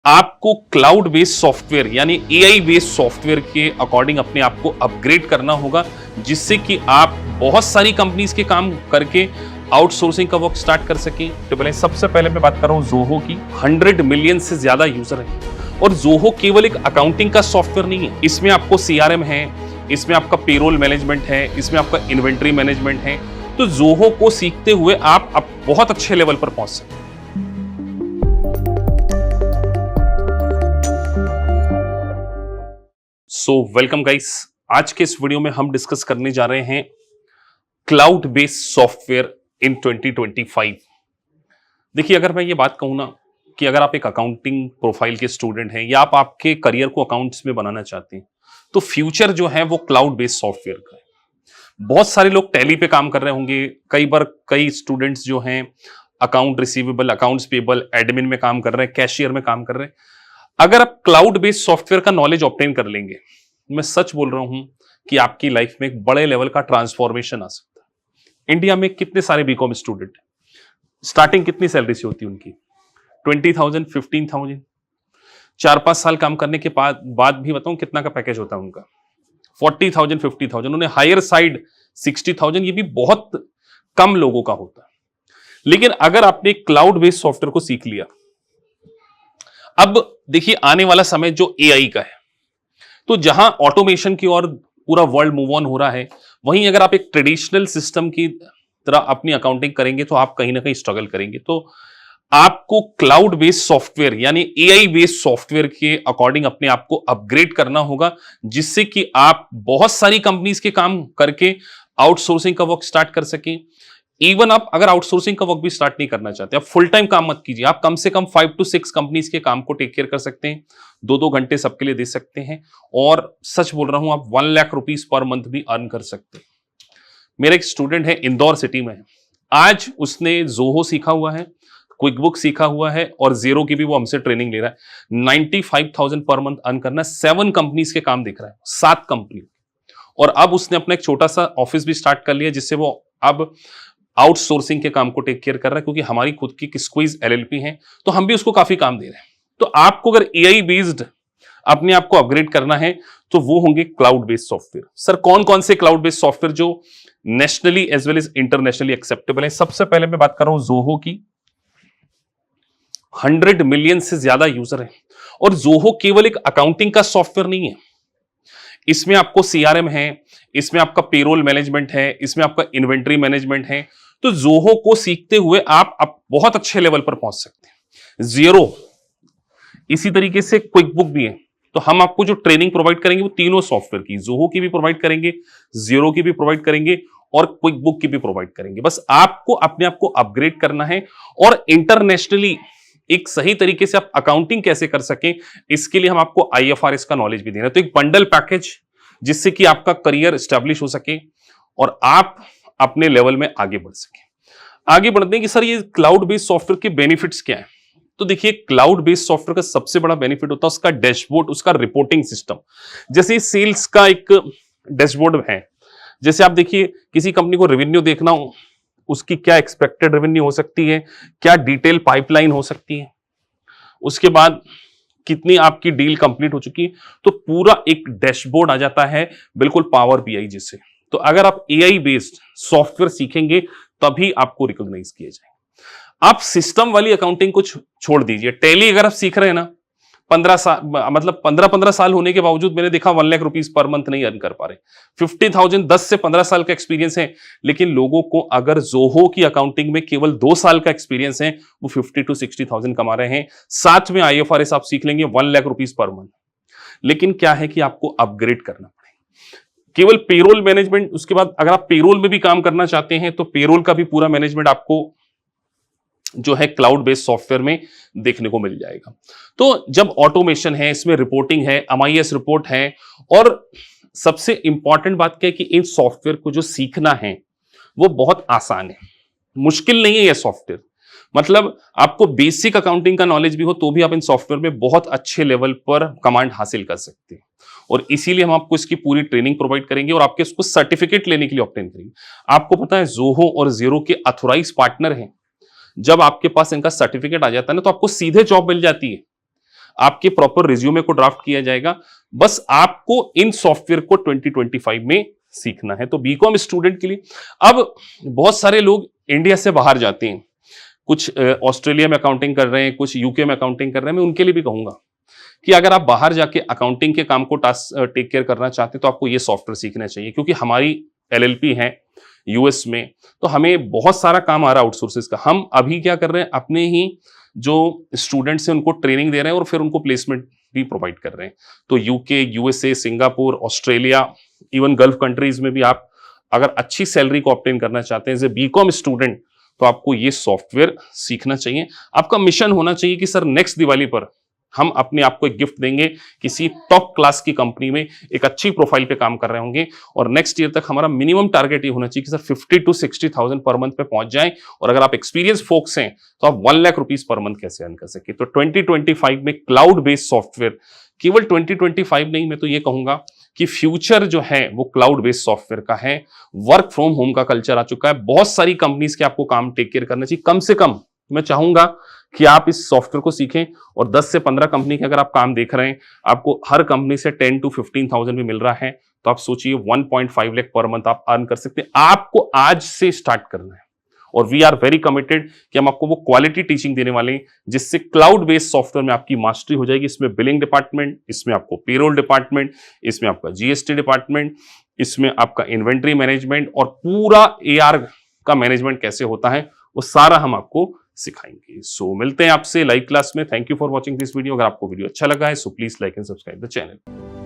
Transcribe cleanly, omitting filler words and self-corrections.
आपको cloud based software यानी AI based software के अकॉर्डिंग अपने आप को अपग्रेड करना होगा, जिससे कि आप बहुत सारी कंपनीज के काम करके आउटसोर्सिंग का वर्क स्टार्ट कर सकें। तो पहले सबसे पहले मैं बात कर रहा हूं जोहो की। 100 मिलियन से ज्यादा यूजर है और जोहो केवल एक अकाउंटिंग का सॉफ्टवेयर नहीं है, इसमें आपको सीआरएम है, इसमें आपका पेरोल मैनेजमेंट है, इसमें आपका इन्वेंट्री मैनेजमेंट है। तो जोहो को सीखते हुए आप बहुत अच्छे लेवल पर पहुंच सकते हैं। सो वेलकम गाइस, आज के इस वीडियो में हम डिस्कस करने जा रहे हैं क्लाउड बेस्ड सॉफ्टवेयर इन 2025। देखिए, अगर मैं ये बात कहूं ना कि अगर आप एक अकाउंटिंग प्रोफाइल के स्टूडेंट हैं या आप आपके करियर को अकाउंट्स में बनाना चाहते हैं, तो फ्यूचर जो है वो क्लाउड बेस्ड सॉफ्टवेयर का है। बहुत सारे लोग टैली पे काम कर रहे होंगे, कई बार कई स्टूडेंट्स जो हैं account receivable, accounts payable, admin में काम कर रहे हैं, कैशियर में काम कर रहे हैं। अगर आप क्लाउड बेस्ड सॉफ्टवेयर का नॉलेज ऑब्टेन कर लेंगे, मैं सच बोल रहा हूं कि आपकी लाइफ में एक बड़े लेवल का ट्रांसफॉर्मेशन आ सकता है। इंडिया में कितने सारे बीकॉम स्टूडेंट हैं, स्टार्टिंग कितनी सैलरी से होती है उनकी? 20,000, 15,000। 4-5 साल काम करने के बाद भी बताऊं कितना का पैकेज होता है उनका? 40,000, 50,000। उन्हें हायर साइड 60,000, ये भी बहुत कम लोगों का होता है। लेकिन अगर आपने क्लाउड बेस्ड सॉफ्टवेयर को सीख लिया, अब देखिए आने वाला समय जो एआई का है, तो जहां ऑटोमेशन की ओर पूरा वर्ल्ड मूव ऑन हो रहा है, वहीं अगर आप एक ट्रेडिशनल सिस्टम की तरह अपनी अकाउंटिंग करेंगे तो आप कहीं ना कहीं स्ट्रगल करेंगे। तो आपको क्लाउड बेस्ड सॉफ्टवेयर यानी एआई बेस्ड सॉफ्टवेयर के अकॉर्डिंग अपने आप को अपग्रेड करना होगा, जिससे कि आप बहुत सारी कंपनीज के काम करके आउटसोर्सिंग का वर्क स्टार्ट कर सकें। इवन आप अगर आउटसोर्सिंग का वर्क भी स्टार्ट नहीं करना चाहते, आप फुल टाइम काम मत कीजिए, आप कम से कम 5 to 6 कंपनीज के काम को टेक केयर कर सकते हैं, 2-2 घंटे सबके लिए दे सकते हैं, और सच बोल रहा हूं आप 1 लाख रुपीज पर मंथ भी अर्न कर सकते हैं। मेरा एक स्टूडेंट है, इंदौर सिटी में है, आज उसने जोहो सीखा हुआ है, क्विक बुक सीखा हुआ है और जीरो की भी वो हमसे ट्रेनिंग ले रहा है। 95,000 पर मंथ अर्न करना, 7 कंपनीज के काम दिख रहा है, 7 कंपनी। और अब उसने अपना एक छोटा सा ऑफिस भी स्टार्ट कर लिया, जिससे वो अब आउटसोर्सिंग के काम को टेक केयर कर रहा है, क्योंकि हमारी खुद की स्क्वीज एलएलपी है, तो हम भी उसको काफी काम दे रहे हैं। तो आपको अगर एआई बेस्ड अपने आप को अपग्रेड करना है, तो वो होंगे क्लाउड बेस्ड सॉफ्टवेयर। सर, कौन कौन से क्लाउड बेस्ड सॉफ्टवेयर जो nationally as well as internationally acceptable है? सबसे पहले मैं बात कर रहा हूं जोहो की। 100 मिलियन से ज्यादा यूजर है और जोहो केवल एक अकाउंटिंग का सॉफ्टवेयर नहीं है, इसमें आपको सीआरएम है, इसमें आपका पेरोल मैनेजमेंट है, इसमें आपका इन्वेंट्री मैनेजमेंट है। तो जोहो को सीखते हुए आप बहुत अच्छे लेवल पर पहुंच सकते हैं। जीरो, इसी तरीके से क्विक बुक भी है। तो हम आपको जो ट्रेनिंग प्रोवाइड करेंगे वो तीनों सॉफ्टवेयर की, जोहो की भी प्रोवाइड करेंगे, जीरो की भी प्रोवाइड करेंगे और क्विक बुक की भी प्रोवाइड करेंगे। बस आपको अपने आप को अपग्रेड करना है और इंटरनेशनली एक सही तरीके से आप अकाउंटिंग कैसे कर सकें, इसके लिए हम आपको आईएफआरएस का नॉलेज भी दे रहे हैं। तो एक बंडल पैकेज, जिससे कि आपका करियर स्टैब्लिश हो सके और आप अपने लेवल में आगे बढ़ सके। आगे बढ़ते हैं कि सर ये क्लाउड बेस्ड सॉफ्टवेयर के बेनिफिट्स क्या है? तो देखिए, क्लाउड बेस्ड सॉफ्टवेयर का सबसे बड़ा बेनिफिट होता है उसका डैशबोर्ड, उसका रिपोर्टिंग सिस्टम। जैसे सेल्स का एक डैशबोर्ड है, जैसे आप देखिए किसी कंपनी को रेवेन्यू देखना हो, उसकी क्या एक्सपेक्टेड रेवेन्यू हो सकती है, क्या डिटेल पाइपलाइन हो सकती है, उसके बाद कितनी आपकी डील कंप्लीट हो चुकी है, तो पूरा एक डैशबोर्ड आ जाता है, बिल्कुल पावर बीआई जिससे। तो अगर आप एआई बेस्ड सॉफ्टवेयर सीखेंगे तभी आपको रिकॉग्नाइज किया जाए। आप सिस्टम वाली अकाउंटिंग को छोड़ दीजिए, टैली अगर आप सीख रहे हैं ना, 15 साल, मतलब 15 साल होने के बावजूद मैंने देखा 1 लाख रुपीज पर मंथ नहीं अर्न कर पा रहे। 50,000 10 से 15 साल का एक्सपीरियंस है, लेकिन लोगों को अगर जोहो की अकाउंटिंग में केवल 2 साल का एक्सपीरियंस है, वो 50 to 60,000 कमा रहे हैं। साथ में आईएफआरएस आप सीख लेंगे, 1 लाख रुपीज पर मंथ। लेकिन क्या है कि आपको अपग्रेड करना पड़ेगा। केवल पेरोल मैनेजमेंट, उसके बाद अगर आप पेरोल में भी काम करना चाहते हैं तो पेरोल का भी पूरा मैनेजमेंट आपको जो है क्लाउड बेस्ड सॉफ्टवेयर में देखने को मिल जाएगा। तो जब ऑटोमेशन है, इसमें रिपोर्टिंग है, एमआईएस रिपोर्ट है, और सबसे इंपॉर्टेंट बात क्या है कि इन सॉफ्टवेयर को जो सीखना है वो बहुत आसान है, मुश्किल नहीं है ये सॉफ्टवेयर। मतलब आपको बेसिक अकाउंटिंग का नॉलेज भी हो तो भी आप इन सॉफ्टवेयर में बहुत अच्छे लेवल पर कमांड हासिल कर सकते हैं, और इसीलिए हम आपको इसकी पूरी ट्रेनिंग प्रोवाइड करेंगे और आपके इसको सर्टिफिकेट लेने के लिए ऑब्टेन करेंगे। आपको पता है जोहो और जीरो के ऑथराइज पार्टनर हैं। जब आपके पास इनका सर्टिफिकेट आ जाता है ना, तो आपको सीधे जॉब मिल जाती है। आपके प्रॉपर रिज्यूमे को ड्राफ्ट किया जाएगा। बस आपको इन सॉफ्टवेयर को 2025 में सीखना है। तो बीकॉम स्टूडेंट के लिए अब बहुत सारे लोग इंडिया से बाहर जाते हैं, कुछ ऑस्ट्रेलिया में अकाउंटिंग कर रहे हैं, कुछ यूके में अकाउंटिंग कर रहे हैं। मैं उनके लिए भी कहूंगा कि अगर आप बाहर जाके अकाउंटिंग के काम को टेक केयर करना चाहते हैं तो आपको ये सॉफ्टवेयर सीखना चाहिए, क्योंकि हमारी एलएलपी है यूएस में, तो हमें बहुत सारा काम आ रहा है आउटसोर्सेज का। हम अभी क्या कर रहे हैं, अपने ही जो स्टूडेंट्स हैं उनको ट्रेनिंग दे रहे हैं और फिर उनको प्लेसमेंट भी प्रोवाइड कर रहे हैं। तो UK, USA, Singapore, Australia, even gulf countries में भी आप अगर अच्छी सैलरी को ऑब्टेन करना चाहते हैं एज ए बीकॉम स्टूडेंट, तो आपको ये सॉफ्टवेयर सीखना चाहिए। आपका मिशन होना चाहिए कि सर नेक्स्ट दिवाली पर हम अपने आप को एक गिफ्ट देंगे, किसी टॉप क्लास की कंपनी में एक अच्छी प्रोफाइल पे काम कर रहे होंगे, और नेक्स्ट ईयर तक हमारा मिनिमम टारगेट ये होना चाहिए कि सर 50 to 60,000 पर मंथ पे पहुंच जाएं। और अगर आप एक्सपीरियंस फोक्स हैं तो आप 1 लाख रुपीस पर मंथ कैसे अर्न कर सके। तो 2025 में क्लाउड बेस्ड सॉफ्टवेयर, केवल 2025 नहीं, मैं तो ये कहूंगा कि फ्यूचर जो है वो क्लाउड बेस्ड सॉफ्टवेयर का है। वर्क फ्रॉम होम का कल्चर आ चुका है, बहुत सारी कंपनीज के आपको काम टेक केयर करना चाहिए। कम से कम मैं चाहूंगा कि आप इस सॉफ्टवेयर को सीखें, और 10 से 15 कंपनी के अगर आप काम देख रहे हैं, आपको हर कंपनी से 10 to 15,000 भी मिल रहा है, तो आप सोचिए 1.5 लाख पर मंथ आप अर्न कर सकते हैं। आपको आज से स्टार्ट करना है, और वी आर वेरी कमिटेड कि हम आपको वो क्वालिटी टीचिंग देने वाले हैं जिससे क्लाउड बेस्ड सॉफ्टवेयर में आपकी मास्टरी हो जाएगी। इसमें बिलिंग डिपार्टमेंट, इसमें आपको पेरोल डिपार्टमेंट, इसमें आपका जीएसटी डिपार्टमेंट, इसमें आपका इन्वेंट्री मैनेजमेंट, और पूरा एआर का मैनेजमेंट कैसे होता है वो सारा हम आपको सिखाएंगे। सो मिलते हैं आपसे लाइव क्लास में। Thank you for watching this video. अगर आपको वीडियो अच्छा लगा है so please like and subscribe the channel.